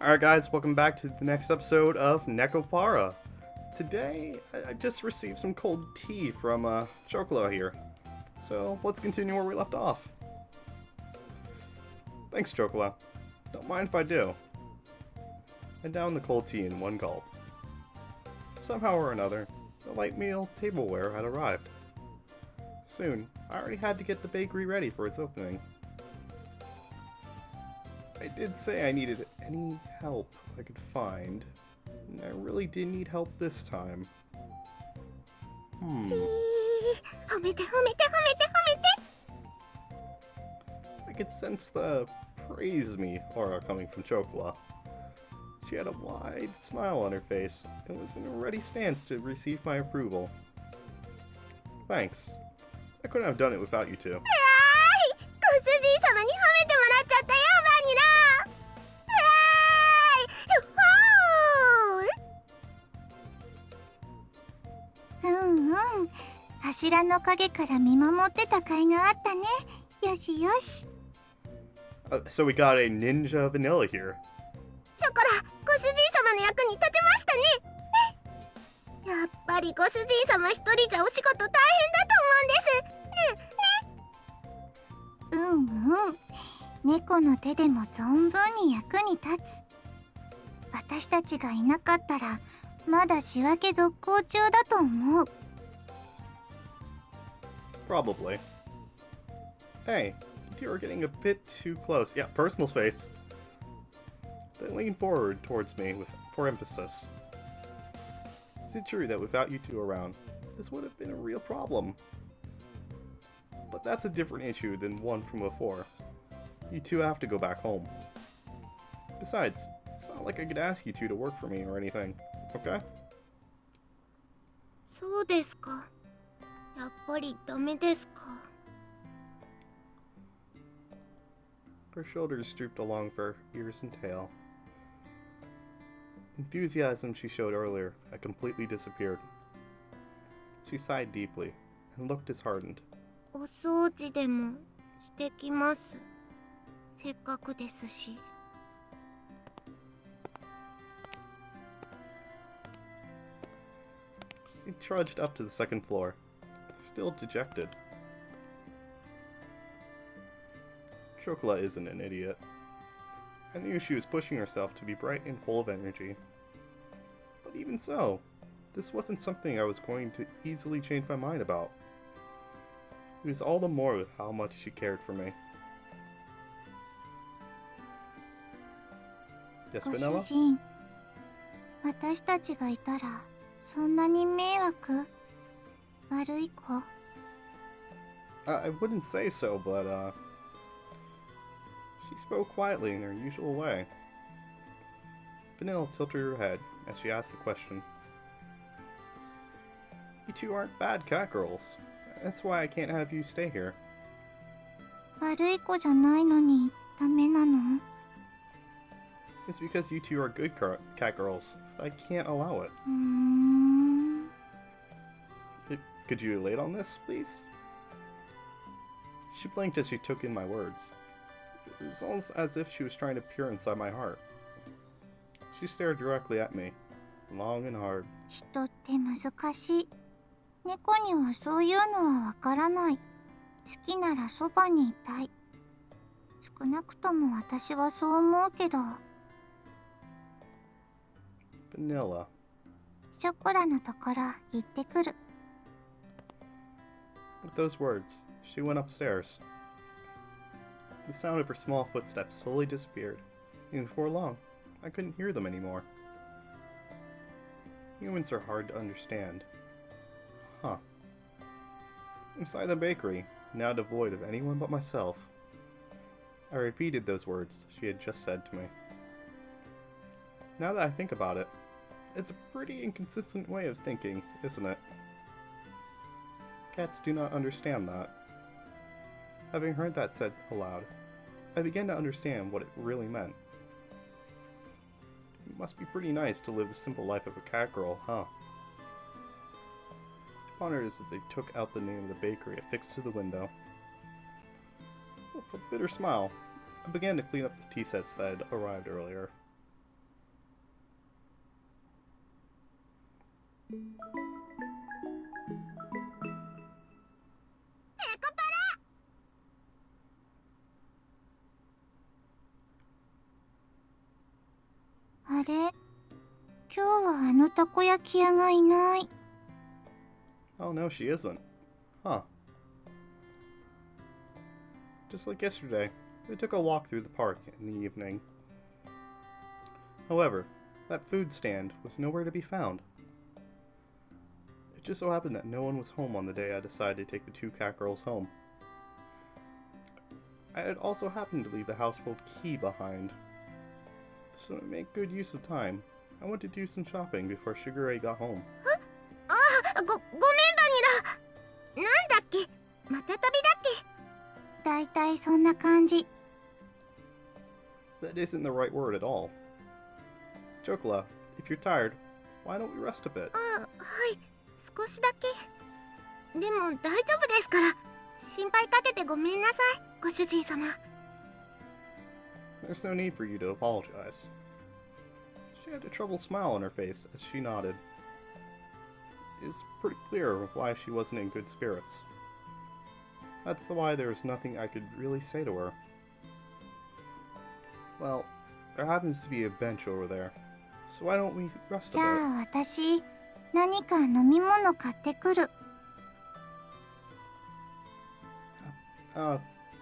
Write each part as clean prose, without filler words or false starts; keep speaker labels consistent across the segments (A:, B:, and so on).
A: Alright guys, welcome back to the next episode of Nekopara. Today, I just received some cold tea from Chocola here. So, let's continue where we left off. Thanks, Chocola. Don't mind if I do. I downed the cold tea in one gulp. Somehow or another, the light meal tableware had arrived. Soon, I already had to get the bakery ready for its opening. I did say I needed any help I could find, and I really did need help this time. I could sense the praise me aura coming from Chocola. She had a wide smile on her face and was in a ready stance to receive my approval. Thanks. I couldn't have done it without you two. So we got a ninja vanilla here.
B: ショコラ、ご主人様の役に立てましたね。やっぱりご主人様一人じゃお仕事大変だと思うんです。
C: 猫の手でも存分に役に立つ。私たちがいなかったらまだ仕分け続行中だと思う。
A: Probably. Hey, you are getting a bit too close. Yeah, personal space. They leaned forward towards me for emphasis. Is it true that without you two around, this would have been a real problem? But that's a different issue than one from before. You two have to go back home. Besides, it's not like I could ask you two to work for me or anything, okay?
B: そうですか。やっぱりダメですか。
A: Her shoulders drooped along her ears and tail. Enthusiasm she showed earlier had completely disappeared. She sighed deeply and looked disheartened.
B: お掃除でもしてきます。せっかくですし。
A: She trudged up to the second floor, still dejected. Chocola isn't an idiot. I knew she was pushing herself to be bright and full of energy. But even so, this wasn't something I was going to easily change my mind about. It was all the more with how much she cared for me. Yes,
C: ご
A: Vanilla?
C: 主人、私たちがいたらそんなに迷惑？悪い子？
A: I wouldn't say so, but she spoke quietly in her usual way. Vanilla tilted her head as she asked the question. You two aren't bad cat girls. That's why I can't have you stay here.
C: 悪い子じゃないのにダメなの？
A: It's because you two are good cat girls. I can't allow it. Could you elate on this, please? She blinked as she took in my words. It was almost as if she was trying to peer inside my heart. She stared directly at me, long and hard.
C: 人って難しい。猫にはそういうのはわからない。好きならそばにいたい。少なくとも私はそう思うけど。
A: Vanilla.
C: ショコラのところ行ってくる。
A: With those words, she went upstairs. The sound of her small footsteps slowly disappeared, and before long, I couldn't hear them anymore. Humans are hard to understand. Huh. Inside the bakery, now devoid of anyone but myself, I repeated those words she had just said to me. Now that I think about it, it's a pretty inconsistent way of thinking, isn't it? Cats do not understand that. Having heard that said aloud, I began to understand what it really meant. It must be pretty nice to live the simple life of a cat girl, huh? I pondered as they took out the name of the bakery affixed to the window. With a bitter smile, I began to clean up the tea sets that had arrived earlier.
C: あれ、今日はあのたこ焼き屋がいない。
A: Oh no, she isn't. Huh. Just like yesterday, we took a walk through the park in the evening. However, that food stand was nowhere to be found. It just so happened that no one was home on the day I decided to take the two cat girls home. I had also happened to leave the household key behind. So to make good use of time, I went to do some shopping before Sugar Ray got home.
B: あ、ごめんバニラ。なんだっけ、また旅だっけ。
C: だいたいそんな感じ。
A: That isn't the right word at all. Chocola, if you're tired, why don't we rest a bit?
B: あ、はい、少しだけ。でも大丈夫ですから。心配かけてごめんなさい、ご主人様。
A: There's no need for you to apologize. She had a troubled smile on her face as she nodded. It was pretty clear why she wasn't in good spirits. That's why there was nothing I could really say to her. Well, there happens to be a bench over there, so why don't we rest
C: じ
A: a
C: ゃ
A: bit?
C: あ私、何か飲み物買ってくる。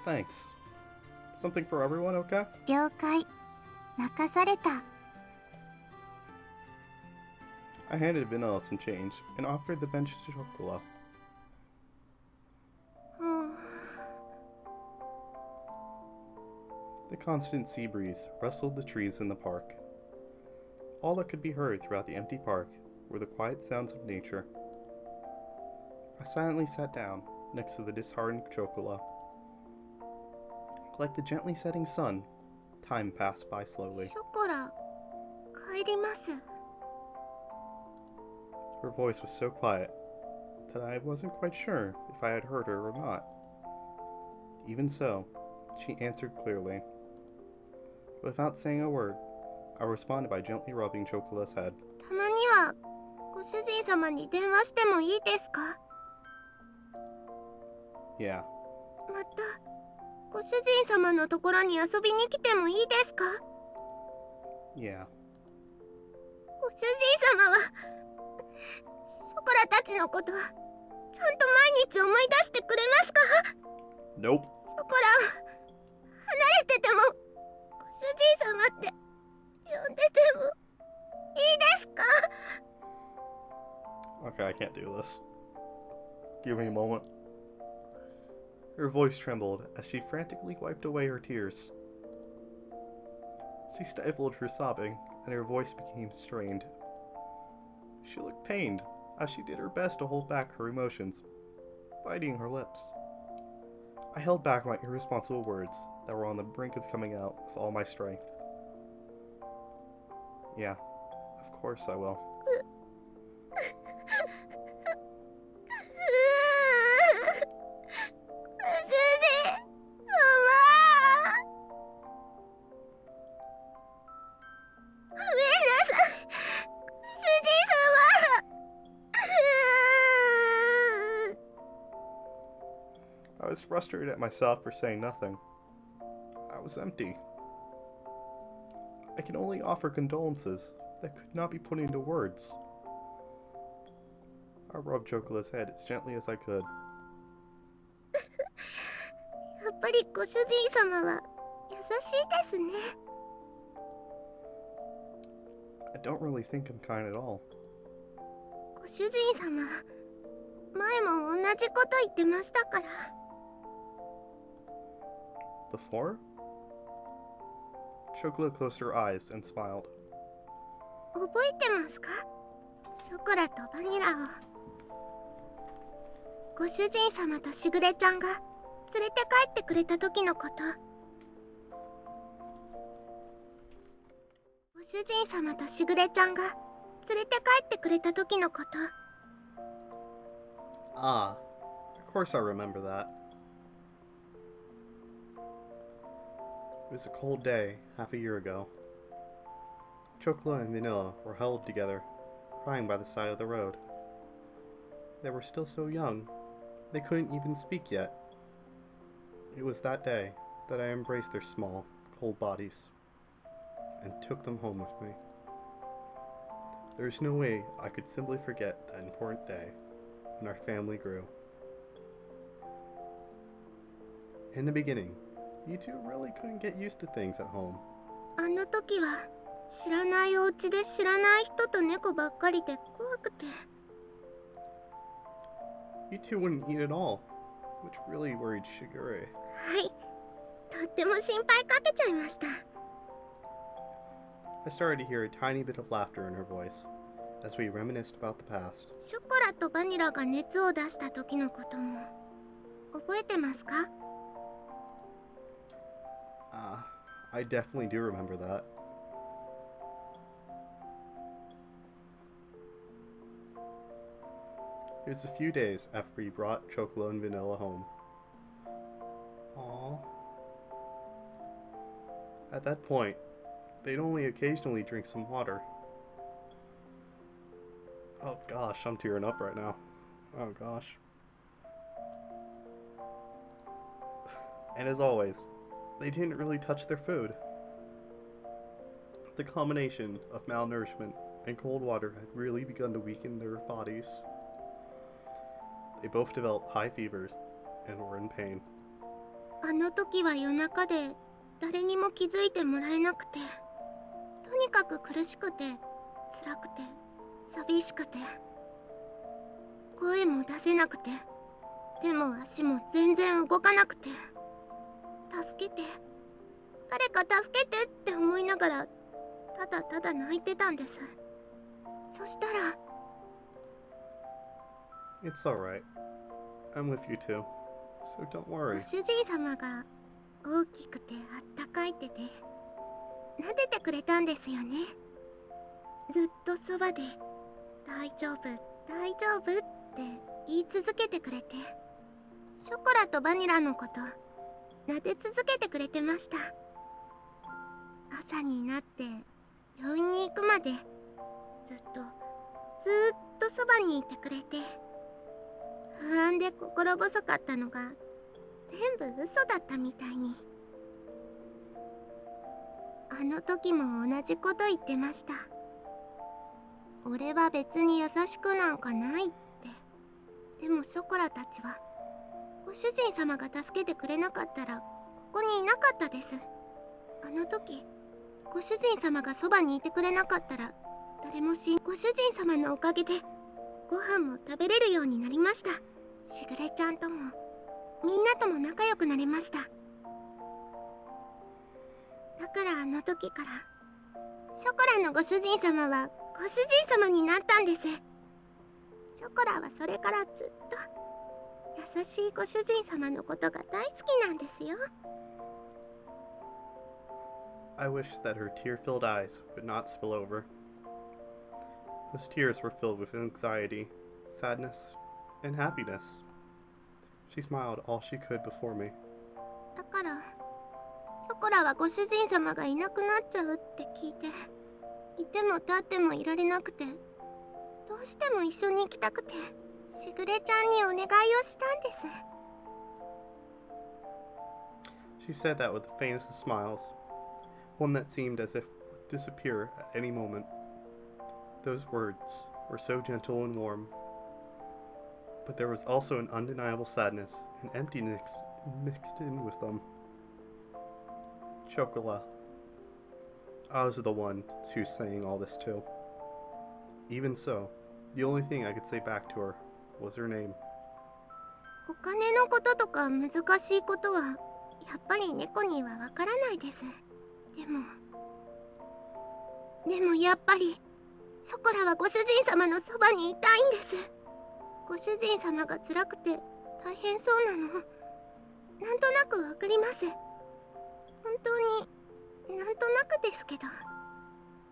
A: Thanks. Something for everyone, okay?
C: 了解。任された。
A: I handed Vanilla some change and offered the bench to Chocola.
B: うん。
A: The constant sea breeze rustled the trees in the park. All that could be heard throughout the empty park were the quiet sounds of nature. I silently sat down next to the disheartened Chocola. Like the gently setting sun, time passed by slowly.
B: ショコラ、帰ります。
A: Her voice was so quiet that I wasn't quite sure if I had heard her or not. Even so, she answered clearly. Without saying a word, I responded by gently rubbing Chocola's head.
B: たまにはご主人様に電話してもいいですか。
A: Yeah,
B: またご主人様のところに遊びに来てもいいですか。
A: yeah.
B: ご主人様はショコラたちのことはちゃんと毎日思い出してくれますか。
A: Nope.
B: ショコラは離れててもご主人様って呼んでてもいいですか。
A: Okay, I can't do this. Give me a moment. Her voice trembled as she frantically wiped away her tears. She stifled her sobbing, and her voice became strained. She looked pained as she did her best to hold back her emotions, biting her lips. I held back my irresponsible words that were on the brink of coming out with all my strength. Yeah, of course I will.
B: ご主人様。 ごめんなさい、主人様。
A: I was frustrated at myself for saying nothing. I was empty. I can only offer condolences that could not be put into words. I rubbed Chocola's head as gently as I could.
B: やっぱりご主人様は優しいですね。
A: I don't really think I'm kind at all.
B: ご主人様、前も同じこと言ってましたから。
A: Before? Chocola closed her eyes and smiled.
B: 覚えてますか、ショコラとバニラを。ご主人様としぐれちゃんが連れて帰ってくれた時のこと。ご主人様としぐれちゃんが連れて帰ってくれた時のこと。
A: Ah, of course I remember that. It was a cold day half a year ago. Chocola and Vanilla were huddled together, crying by the side of the road. They were still so young, they couldn't even speak yet. It was that day that I embraced their small, cold bodies and took them home with me. There's no way I could simply forget that important day when our family grew. In the beginning, you two really couldn't get used to things at home.
B: あの時は知らないお家で知らない人と猫ばっかりで怖くて。
A: You two wouldn't eat at all, which really worried Shigure.
B: はい、とっても心配かけちゃいました。
A: I started to hear a tiny bit of laughter in her voice as we reminisced about the past.
B: ショコラとバニラが熱を出した時のことも覚えてますか？
A: I definitely do remember that. It was a few days after we brought Chocolate and Vanilla home. Aww. At that point, they'd only occasionally drink some water. Oh gosh, I'm tearing up right now. Oh gosh. And as always, they didn't really touch their food. The combination of malnourishment and cold water had really begun to weaken their bodies. They both developed high fevers and were in pain.
B: あの時は夜中で誰にも気づいてもらえなくて、とにかく苦しくて辛くて寂しくて、声も出せなくて、手も足も全然動かなくて、助けて、誰か助けてって思いながらただただ泣いてたんです。そしたら
A: It's alright. I'm with you too. So don't
B: ご
A: worry.
B: 主人様が大きくてあったかい手で撫でてくれたんですよね。ずっとそばで大丈夫大丈夫って言い続けてくれて、ショコラとバニラのこと撫で続けてくれてました。朝になって病院に行くまでずっとそばにいてくれて、不安で心細かったのが全部嘘だったみたいに。あの時も同じこと言ってました。俺は別に優しくなんかないって。でもショコラたちはご主人様が助けてくれなかったらここにいなかったです。あの時ご主人様がそばにいてくれなかったら誰もご主人様のおかげでご飯も食べれるようになりました。しぐれちゃんともみんなとも仲良くなれました。だからあの時からショコラのご主人様はご主人様になったんです。ショコラはそれからずっと優しいご主人様のことが大好きなんですよ。
A: I wish that her tear-filled eyes would not spill over. Those tears were filled with anxiety, sadness, and happiness. She smiled all she could before me.
B: だからショコラはご主人様がいなくなっちゃうって聞いて、いても立ってもいられなくて、どうしても一緒に行きたくて、しぐれちゃんにお願いをしたんです。
A: She said that with the faintest of smiles, one that seemed as if it would disappear at any moment. Those words were so gentle and warm, but there was also an undeniable sadness and emptiness mixed in with them. Chocolat. I was the one who was saying all this to. Even so, the only thing I could say back to her was her name.
B: お金のこととか難しいことはやっぱり猫にはわからないです。でもやっぱりショコラはご主人様のそばにいたいんです。ご主人様が辛くて大変そうなのなんとなくわかります。本当になんとなくですけど、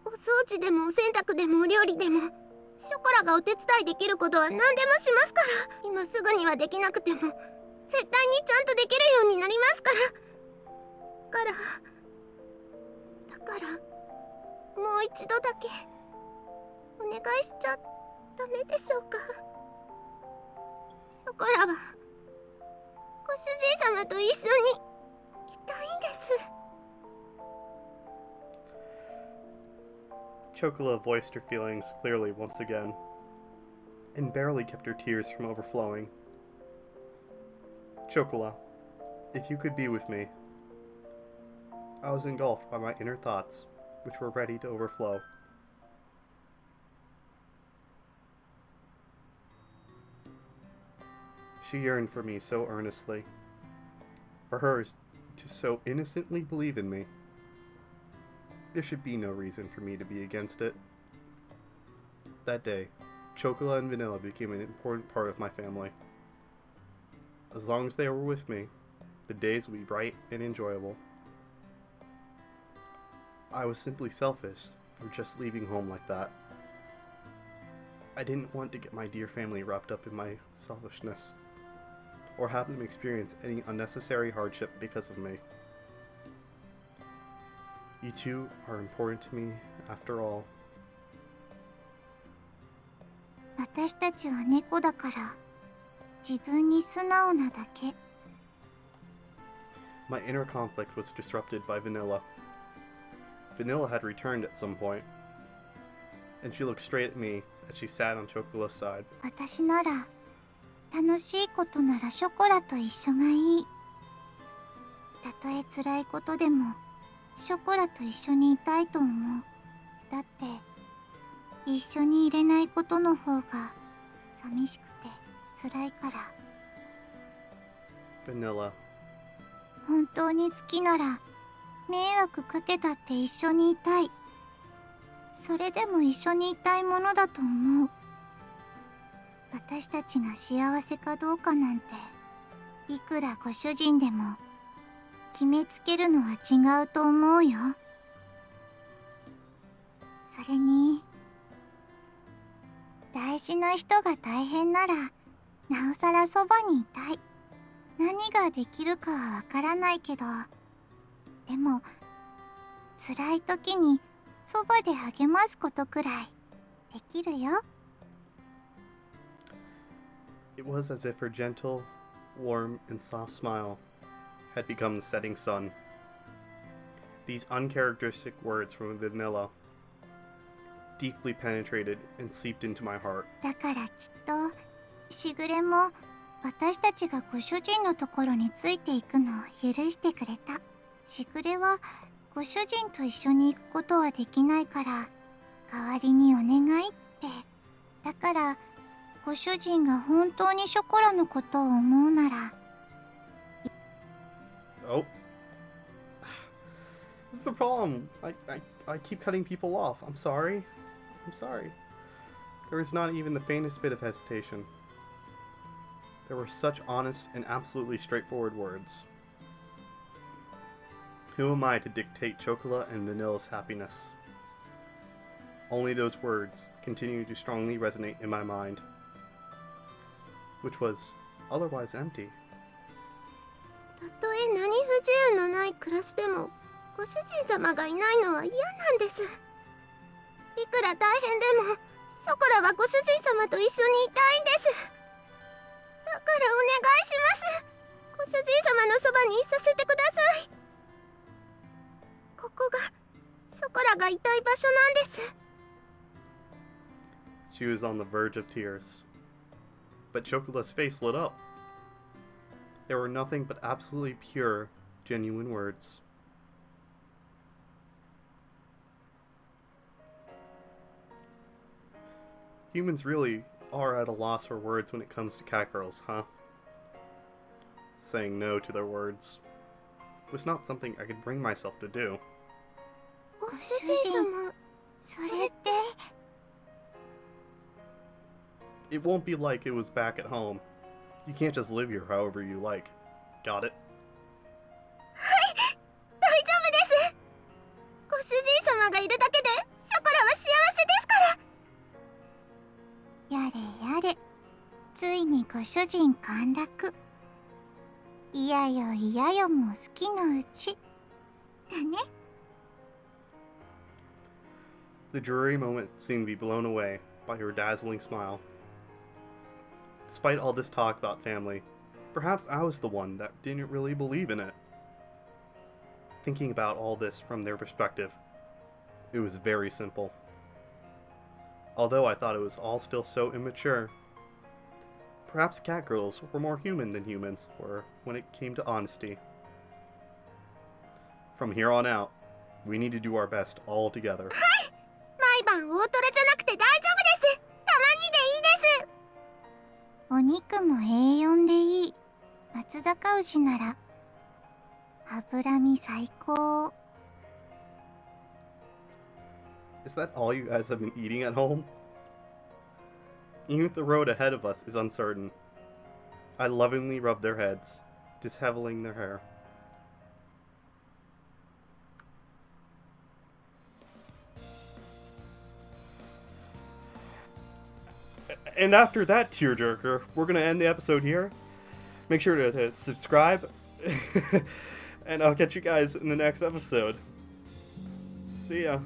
B: お掃除でもお洗濯でもお料理でもショコラがお手伝いできることは何でもしますから。今すぐにはできなくても絶対にちゃんとできるようになりますから。だからもう一度だけお願願いしちゃダメでしょうか。ショコラはご主人様と一緒にいたいんです。
A: Chocola voiced her feelings clearly once again, and barely kept her tears from overflowing. Chocola, if you could be with me. I was engulfed by my inner thoughts, which were ready to overflow. She yearned for me so earnestly, for hers to so innocently believe in me. There should be no reason for me to be against it. That day, Chocola and Vanilla became an important part of my family. As long as they were with me, the days would be bright and enjoyable. I was simply selfish for just leaving home like that. I didn't want to get my dear family wrapped up in my selfishness, or have them experience any unnecessary hardship because of me. You two are important to me, after all.
C: 私たちは猫だから自分に素直なだけ。
A: My inner conflict was disrupted by Vanilla. Vanilla had returned at some point, and she looked straight at me as she sat on Chocola's side.
C: 私なら楽しいことならショコラと一緒がいい。たとえ辛いことでもショコラと一緒にいたいと思う。だって一緒にいれないことの方が寂しくて辛いから。
A: Vanilla,
C: 本当に好きなら迷惑かけたって一緒にいたい。それでも一緒にいたいものだと思う。私たちが幸せかどうかなんていくらご主人でも決めつけるのは違うと思うよ。それに大事な人が大変ならなおさらそばにいたい。何ができるかはわからないけど、でも辛い時にそばで励ますことくらいできるよ。
A: it was as if her gentle, warm, and soft smile had become the setting sun. These uncharacteristic words from Vanilla deeply penetrated and seeped into my heart.
C: だからきっとしぐれも私たちがご主人のところについていくのを許してくれた。しぐれはご主人と一緒に行くことはできないから代わりにお願いって。だからご主人が本当にショコラのことを思うなら。
A: Oh. This is the problem. I keep cutting people off. I'm sorry. I'm sorry. There was not even the faintest bit of hesitation. There were such honest and absolutely straightforward words. Who am I to dictate Chocola and Vanilla's happiness? Only those words continue to strongly resonate in my mind, which was otherwise empty.
B: たとえ何不自由のない暮らしでもご主人様がいないのは嫌なんです。いくら大変でもショコラはご主人様と一緒にいたいんです。だからお願いします。ご主人様のそばにいさせてください。ここがショコラがいたい場所なんです。
A: She was on the verge of tears, but Chocola's face lit up. There were nothing but absolutely pure, genuine words. Humans really are at a loss for words when it comes to cat girls, huh? Saying no to their words was not something I could bring myself to do.
B: ご主人様、
C: それって。
A: It won't be like it was back at home. You can't just live here however you like. Got it?
B: はい、大丈夫です。ご主人様がいるだけでショコラは幸せですから。
C: やれやれ、ついにご主人陥落。いやよいやよも好きのうちだね。
A: The dreary moment seemed to be blown away by her dazzling smile. Despite all this talk about family, perhaps I was the one that didn't really believe in it. Thinking about all this from their perspective, it was very simple. Although I thought it was all still so immature, perhaps cat girls were more human than humans were when it came to honesty. From here on out, we need to do our best all together.
B: 毎晩大トロじゃなくて大丈夫です。たまにでいいです。
C: お肉も A4 でいい。松阪牛なら脂身最高。
A: Is that all you guys have been eating at home? Even if the road ahead of us is uncertain, I lovingly rub their heads, disheveling their hair. And after that tearjerker, we're going to end the episode here. Make sure to subscribe, and I'll catch you guys in the next episode. See ya.